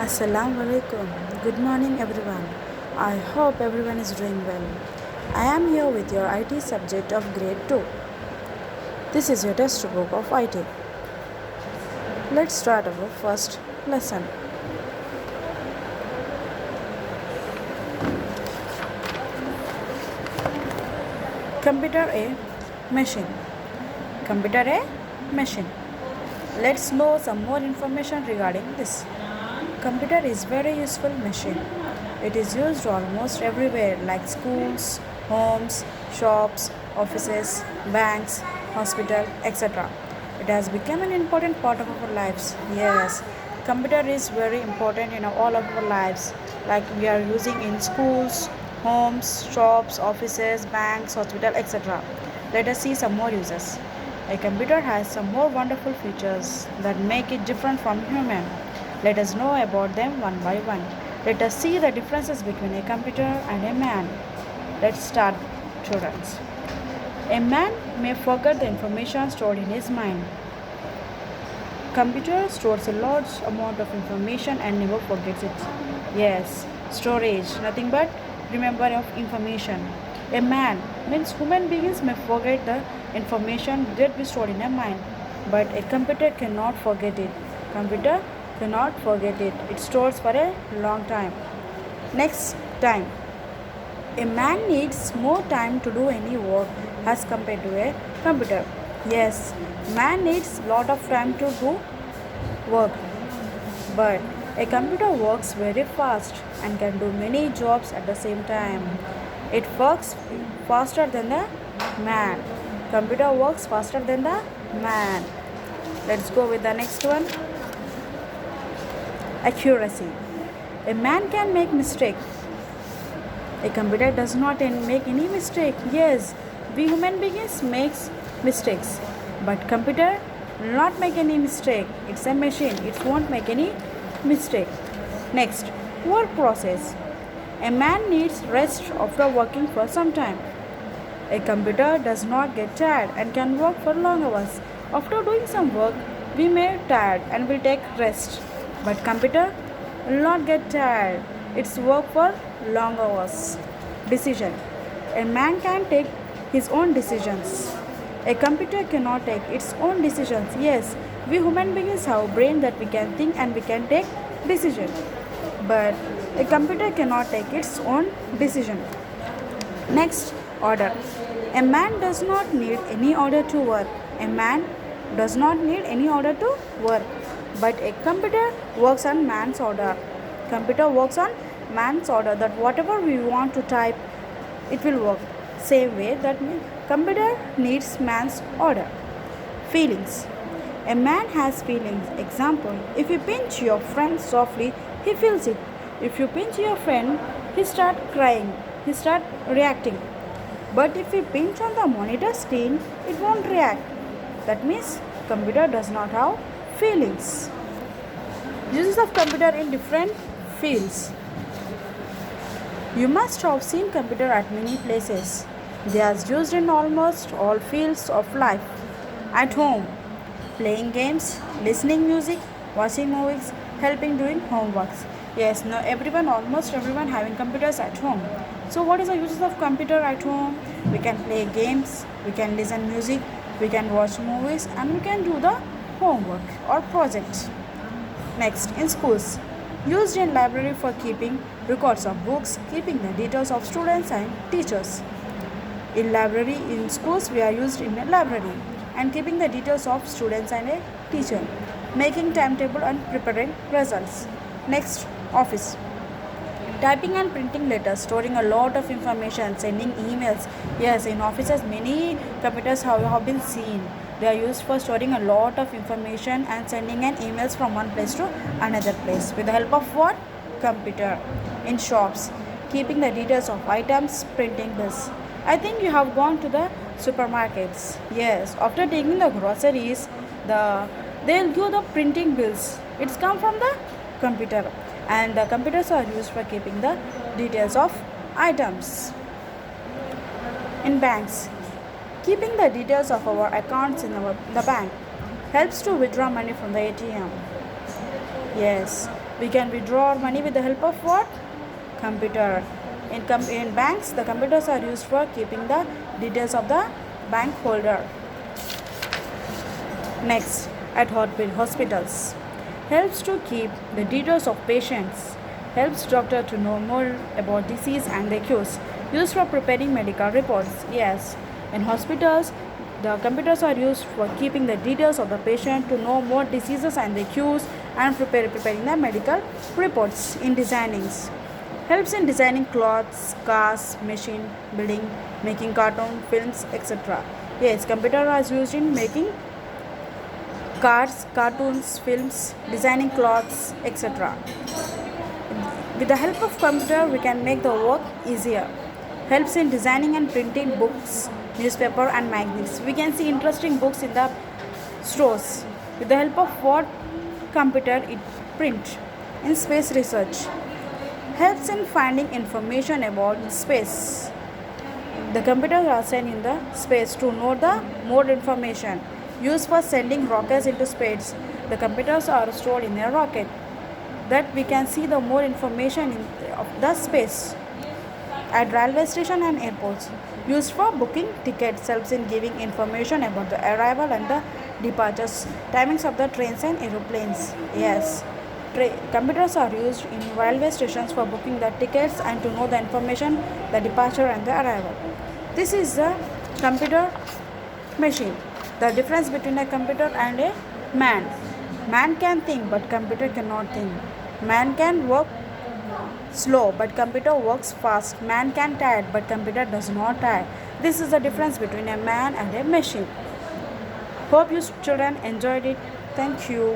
Assalamu alaikum. Good morning, everyone. I hope everyone is doing well. I am here with your IT subject of grade 2. This is your textbook of IT. Let's start our first lesson. Computer A machine. Computer A machine. Let's know some more information regarding this. Computer is very useful machine. It is used almost everywhere like schools, homes, shops, offices, banks, hospital, etc. It has become an important part of our lives. Yes, computer is very important in all of our lives. Like we are using in schools, homes, shops, offices, banks, hospital, etc. Let us see some more uses. A computer has some more wonderful features that make it different from human. Let us know about them one by one. Let us see the differences between a computer and a man. Let's start, students. A man may forget the information stored in his mind. Computer stores a large amount of information and never forgets it. Yes, storage, nothing but remember of information. A man means human beings may forget the information that we stored in a mind, but a computer cannot forget it. Computer cannot forget it. It stores for a long time. Next, time. A man needs more time to do any work as compared to a computer. Yes, man needs lot of time to do work, but a computer works very fast and can do many jobs at the same time. It works faster than the man. Computer works faster than the man. Let's go with the next one. Accuracy. A man can make mistake. A computer does not make any mistake. Yes, we human beings makes mistakes, but computer will not make any mistake. It's a machine. It won't make any mistake. Next, work process. A man needs rest after working for some time. A computer does not get tired and can work for long hours. After doing some work, we may tired and will take rest. But computer will not get tired. It's work for long hours. Decision. A man can take his own decisions. A computer cannot take its own decisions. Yes, we human beings have a brain that we can think and we can take decision. But a computer cannot take its own decision. Next, order. A man does not need any order to work. A man does not need any order to work. But a computer works on man's order. Computer works on man's order that whatever we want to type, it will work. Same way that computer needs man's order. Feelings. A man has feelings. Example, if you pinch your friend softly, he feels it. If you pinch your friend, he start crying. He start reacting. But if you pinch on the monitor screen, it won't react. That means computer does not have feelings. Uses of computer in different fields. You must have seen computer at many places. They are used in almost all fields of life. At home, playing games, listening music, watching movies, helping doing homeworks. Yes, now almost everyone having computers at home. So what is the uses of computer at home? We can play games, we can listen music, we can watch movies, and we can do the homework or projects. Next, in schools, used in library for keeping records of books, keeping the details of students and teachers. In library, in schools, we are used in a library and keeping the details of students and a teacher, making timetable and preparing results. Next, office. Typing and printing letters, storing a lot of information, sending emails. Yes, in offices, many computers have been seen. They are used for storing a lot of information and sending an emails from one place to another place with the help of what? Computer. In shops, keeping the details of items, printing bills. I think you have gone to the supermarkets. Yes, after taking the groceries, they'll give the printing bills. It's come from the computer, and the computers are used for keeping the details of items. In banks, keeping the details of our accounts in the bank helps to withdraw money from the ATM. Yes, We can withdraw our money with the help of what? Computer. In banks, the computers are used for keeping the details of the bank holder. Next, at hospitals. Helps to keep the details of patients. Helps doctor to know more about disease and the cures. Used for preparing medical reports. Yes, in hospitals, the computers are used for keeping the details of the patient to know more diseases and the cures and preparing the medical reports. In designings, helps in designing clothes, cars, machine, building, making cartoon, films, etc. Yes, computer is used in making cars, cartoons, films, designing clothes, etc. With the help of computer, we can make the work easier. Helps in designing and printing books, newspaper and magazines. We can see interesting books in the stores. With the help of what computer it print. In space research, helps in finding information about space. The computers are sent in the space to know the more information. Used for sending rockets into space. The computers are stored in a rocket that we can see the more information of the space. At railway station and airports, used for booking tickets, helps in giving information about the arrival and the departures, timings of the trains and aeroplanes. Yes, computers are used in railway stations for booking the tickets and to know the information, the departure and the arrival. This is the computer machine. The difference between a computer and a man. Man can think, but computer cannot think. Man can work slow, but computer works fast. Man can tire, but computer does not tire. This is the difference between a man and a machine. Hope you children enjoyed it. Thank you.